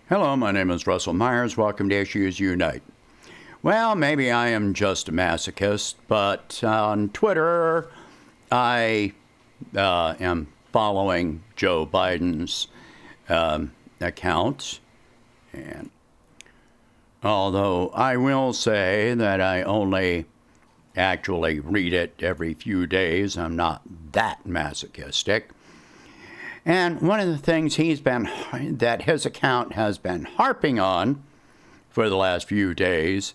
Hello, my name is Russell Myers. Welcome to Issues Unite. Well, maybe I am just a masochist, but on Twitter, I am following Joe Biden's account. And although I will say that I only actually read it every few days, I'm not that masochistic. And one of the things that his account has been harping on for the last few days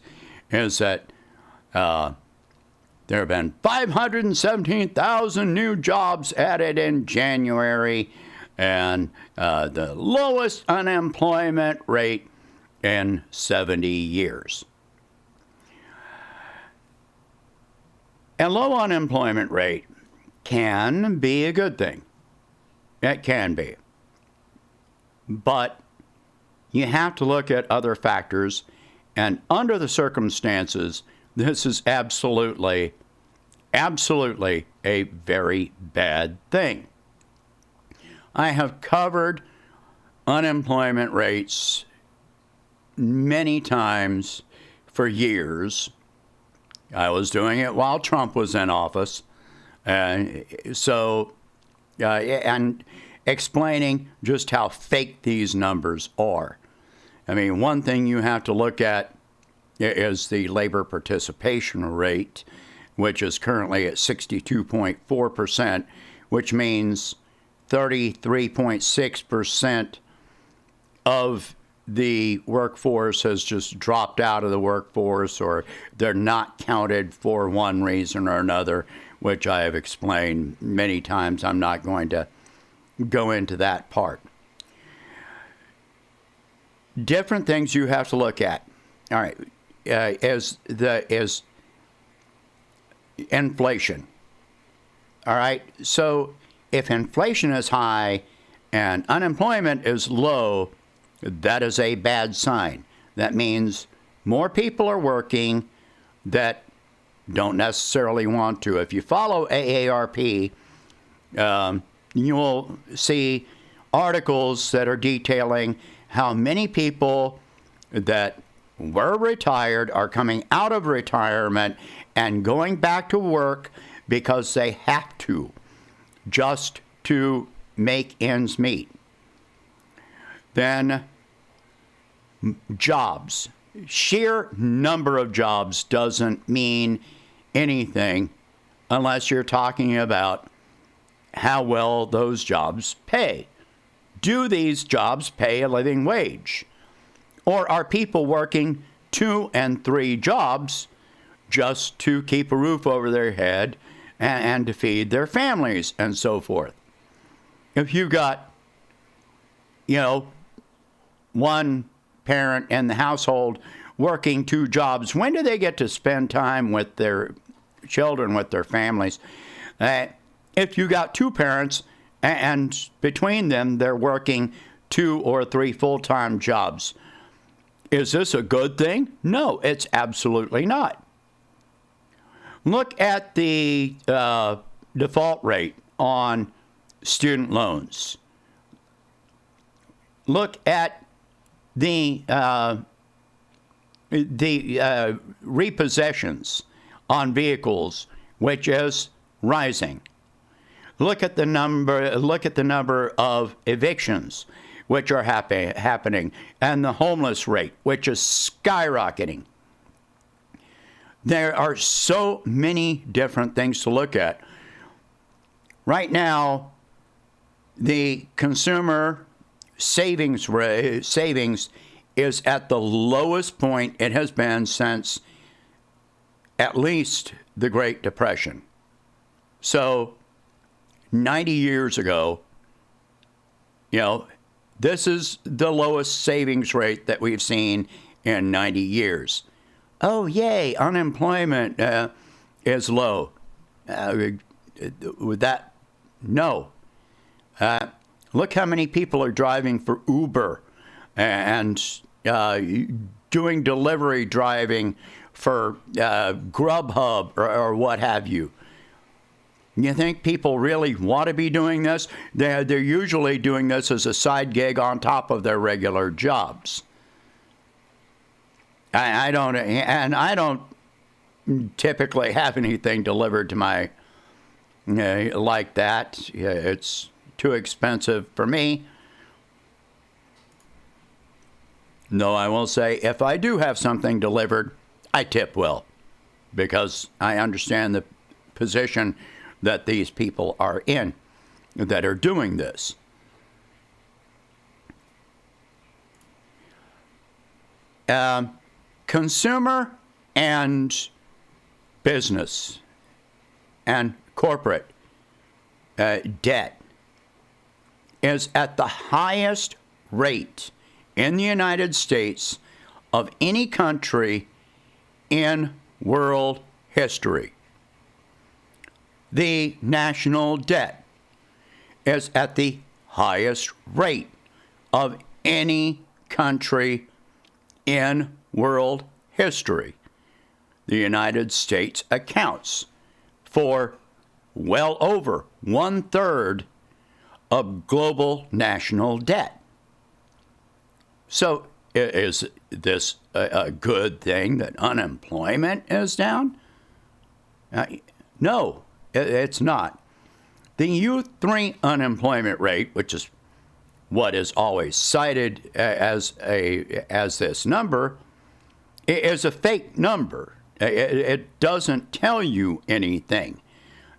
is that there have been 517,000 new jobs added in January and the lowest unemployment rate in 70 years. A low unemployment rate can be a good thing. It can be. But you have to look at other factors, and under the circumstances, this is absolutely a very bad thing. I have covered unemployment rates many times for years. I was doing it while Trump was in office. And explaining just how fake these numbers are. I mean, one thing you have to look at is the labor participation rate, which is currently at 62.4%, which means 33.6% of the workforce has just dropped out of the workforce, or they're not counted for one reason or another, which I have explained many times. I'm not going to go into that part. Different things you have to look at. All right, is inflation. All right, so if inflation is high and unemployment is low, that is a bad sign. That means more people are working that don't necessarily want to. If you follow AARP, you'll see articles that are detailing how many people that were retired are coming out of retirement and going back to work because they have to, just to make ends meet. Then jobs. Sheer number of jobs doesn't mean anything unless you're talking about how well those jobs pay. Do these jobs pay a living wage? Or are people working 2 and 3 jobs just to keep a roof over their head and to feed their families and so forth? If you got, one parent in the household working 2 jobs, when do they get to spend time with their children, with their families? If you got 2 parents and between them they're working 2 or 3 full-time jobs, is this a good thing? No, it's absolutely not. Look at the default rate on student loans. Look at the repossessions on vehicles, which is rising. Look at the number of evictions, which are happening, and the homeless rate, which is skyrocketing. There are so many different things to look at. Right now, the consumer savings is at the lowest point it has been since at least the Great Depression. So 90 years ago, this is the lowest savings rate that we've seen in 90 years. Oh, yay, unemployment is low. With that, no. Look how many people are driving for Uber and doing delivery driving for Grubhub or what have you. You think people really want to be doing this? They're usually doing this as a side gig on top of their regular jobs. I don't typically have anything delivered to my like that. It's too expensive for me. No, I will say if I do have something delivered, I tip well, because I understand the position that these people are in that are doing this. Consumer and business and corporate debt is at the highest rate in the United States of any country in world history. The national debt is at the highest rate of any country in world history. The United States accounts for well over 1/3 of global national debt. So is this a good thing that unemployment is down? No, it's not. The U3 unemployment rate, which is what is always cited as this number, is a fake number. It doesn't tell you anything.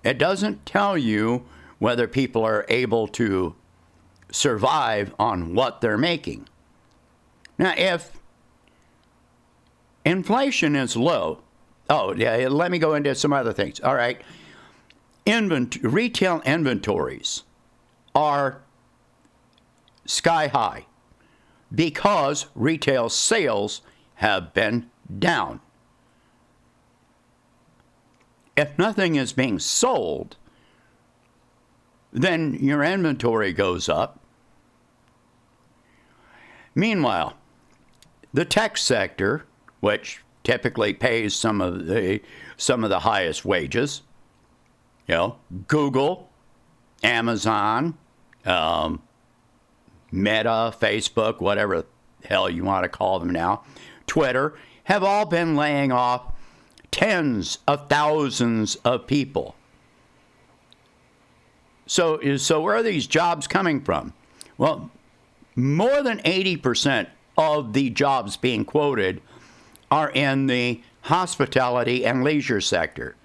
It doesn't tell you whether people are able to survive on what they're making. Now, if inflation is low, let me go into some other things. All right. Retail inventories are sky high because retail sales have been down. If nothing is being sold, then your inventory goes up. Meanwhile, the tech sector, which typically pays some of the highest wages, Google, Amazon, Meta, Facebook, whatever the hell you want to call them now, Twitter, have all been laying off tens of thousands of people. So where are these jobs coming from? Well, more than 80% of the jobs being quoted are in the hospitality and leisure sector.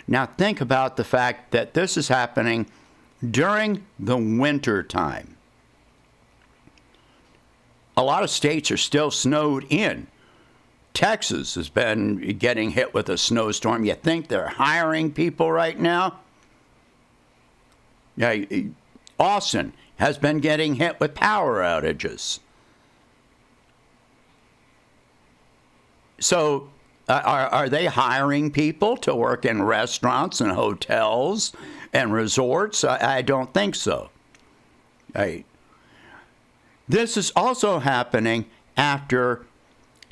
Now think about the fact that this is happening during the winter time. A lot of states are still snowed in. Texas has been getting hit with a snowstorm. You think they're hiring people right now? Yeah, Austin has been getting hit with power outages. So are they hiring people to work in restaurants and hotels and resorts? I don't think so. This is also happening after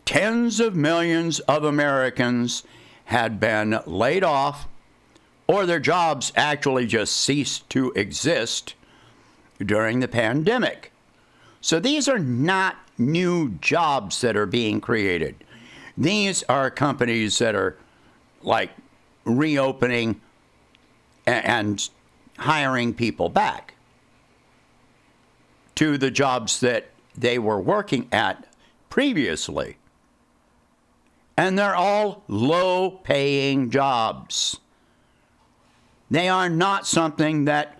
tens of millions of Americans had been laid off, or their jobs actually just ceased to exist during the pandemic. So these are not new jobs that are being created. These are companies that are like reopening and hiring people back to the jobs that they were working at previously. And they're all low-paying jobs. They are not something that,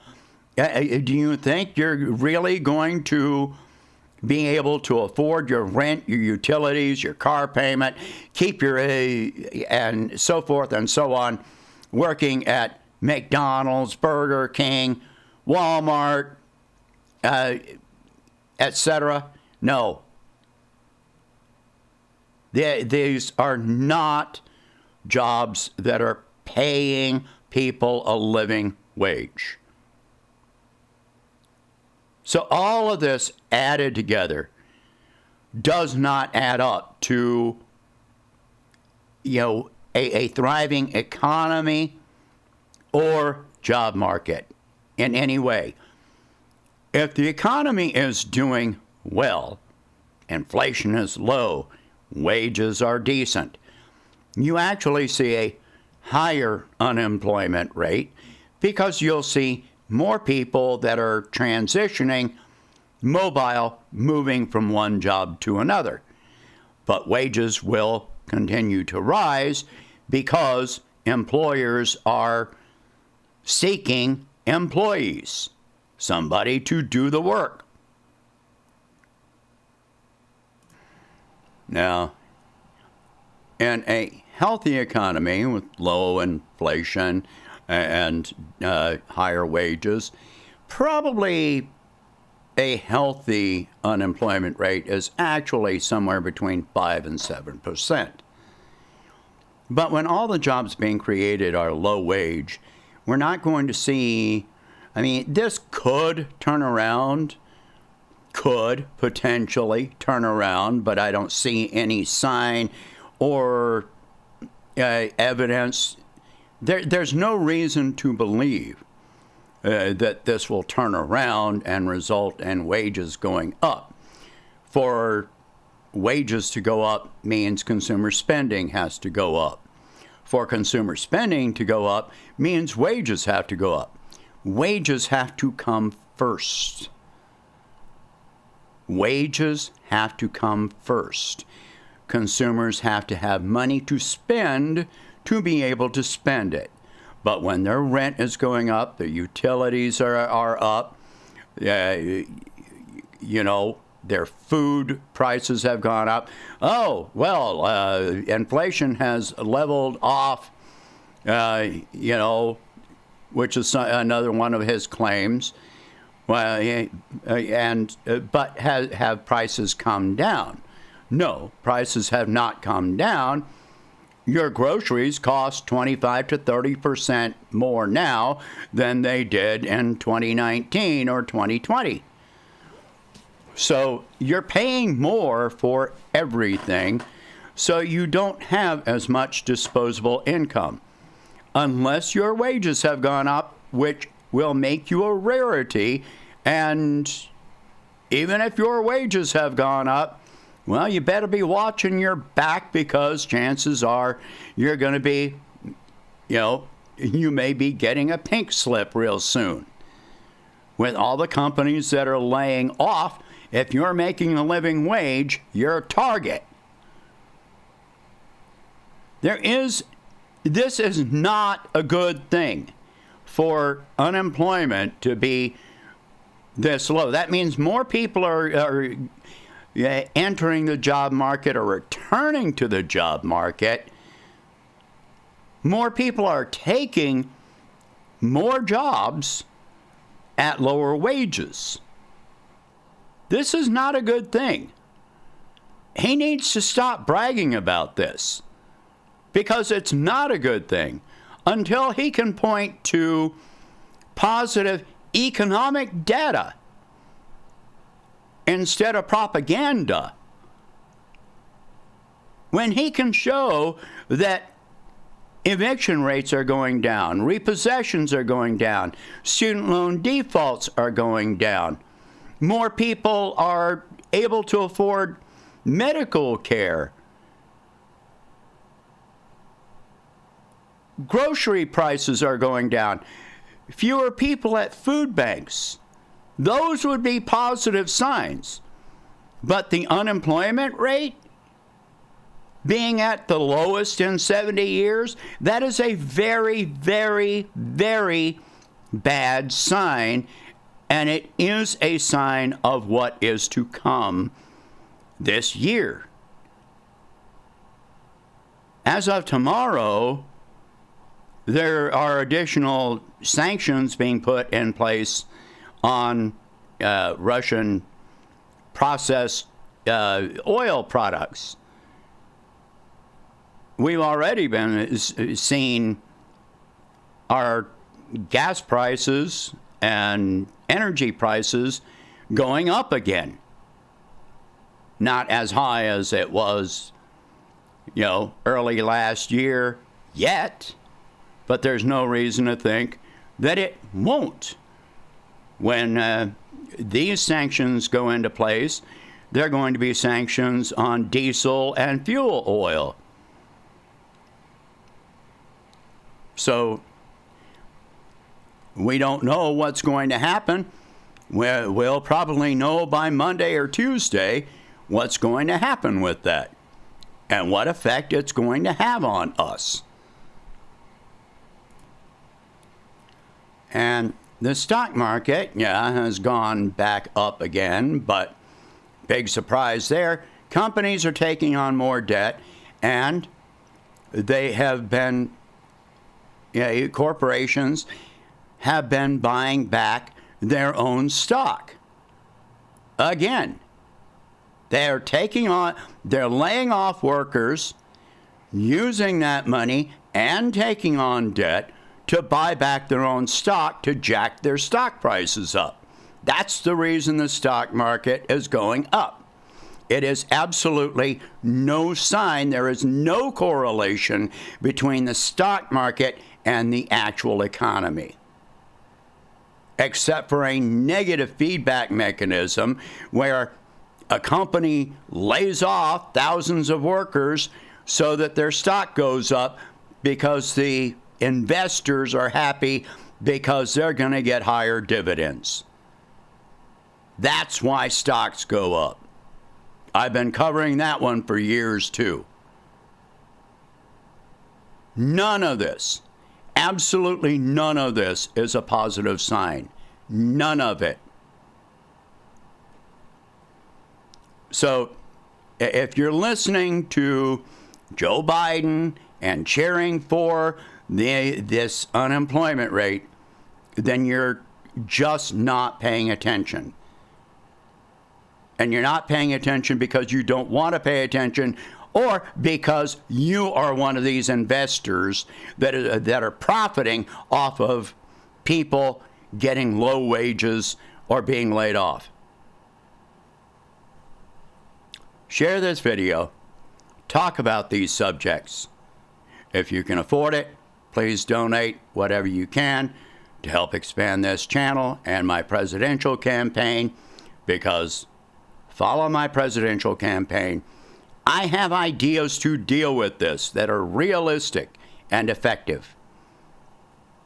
do you think you're really going to be able to afford your rent, your utilities, your car payment, keep your, and so forth and so on, working at McDonald's, Burger King, Walmart, etc.? No. These are not jobs that are paying people a living wage. So all of this added together does not add up to, a thriving economy or job market in any way. If the economy is doing well, inflation is low, wages are decent, you actually see a higher unemployment rate because you'll see more people that are transitioning mobile, moving from one job to another. But wages will continue to rise because employers are seeking employees, somebody to do the work. Now, in a healthy economy with low inflation and higher wages, probably a healthy unemployment rate is actually somewhere between 5 and 7%. But when all the jobs being created are low wage, we're not going to see, this could turn around, could potentially turn around, but I don't see any sign or evidence. There's no reason to believe that this will turn around and result in wages going up. For wages to go up means consumer spending has to go up. For consumer spending to go up means wages have to go up. Wages have to come first. Wages have to come first. Consumers have to have money to spend to be able to spend it. But when their rent is going up, the utilities are up, their food prices have gone up. Oh, well, inflation has leveled off, which is another one of his claims. Well, but have prices come down? No, prices have not come down. Your groceries cost 25 to 30% more now than they did in 2019 or 2020. So you're paying more for everything, so you don't have as much disposable income. Unless your wages have gone up, which will make you a rarity, and even if your wages have gone up, well, you better be watching your back because chances are you're going to be, you may be getting a pink slip real soon. With all the companies that are laying off, if you're making a living wage, you're a target. This is not a good thing for unemployment to be this low. That means more people are entering the job market or returning to the job market. More people are taking more jobs at lower wages. This is not a good thing. He needs to stop bragging about this because it's not a good thing until he can point to positive economic data instead of propaganda. When he can show that eviction rates are going down, repossessions are going down, student loan defaults are going down, more people are able to afford medical care, grocery prices are going down, fewer people at food banks. Those would be positive signs. But the unemployment rate being at the lowest in 70 years, that is a very, very, very bad sign. And it is a sign of what is to come this year. As of tomorrow, there are additional sanctions being put in place on Russian processed oil products. We've already been seeing our gas prices and energy prices going up again. Not as high as it was, early last year yet, but there's no reason to think that it won't. When these sanctions go into place, they're going to be sanctions on diesel and fuel oil. So we don't know what's going to happen. We'll probably know by Monday or Tuesday what's going to happen with that and what effect it's going to have on us. And the stock market, has gone back up again, but big surprise there. Companies are taking on more debt, and they have been, corporations have been buying back their own stock. Again, they're laying off workers, using that money and taking on debt to buy back their own stock to jack their stock prices up. That's the reason the stock market is going up. It is absolutely no sign, there is no correlation between the stock market and the actual economy, except for a negative feedback mechanism where a company lays off thousands of workers so that their stock goes up because the investors are happy because they're going to get higher dividends. That's why stocks go up. I've been covering that one for years too. None of this, absolutely none of this is a positive sign. None of it. So if you're listening to Joe Biden and cheering for this unemployment rate, then you're just not paying attention. And you're not paying attention because you don't want to pay attention, or because you are one of these investors that are profiting off of people getting low wages or being laid off. Share this video. Talk about these subjects. If you can afford it, please donate whatever you can to help expand this channel and my presidential campaign, because follow my presidential campaign. I have ideas to deal with this that are realistic and effective.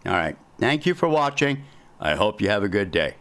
All right. Thank you for watching. I hope you have a good day.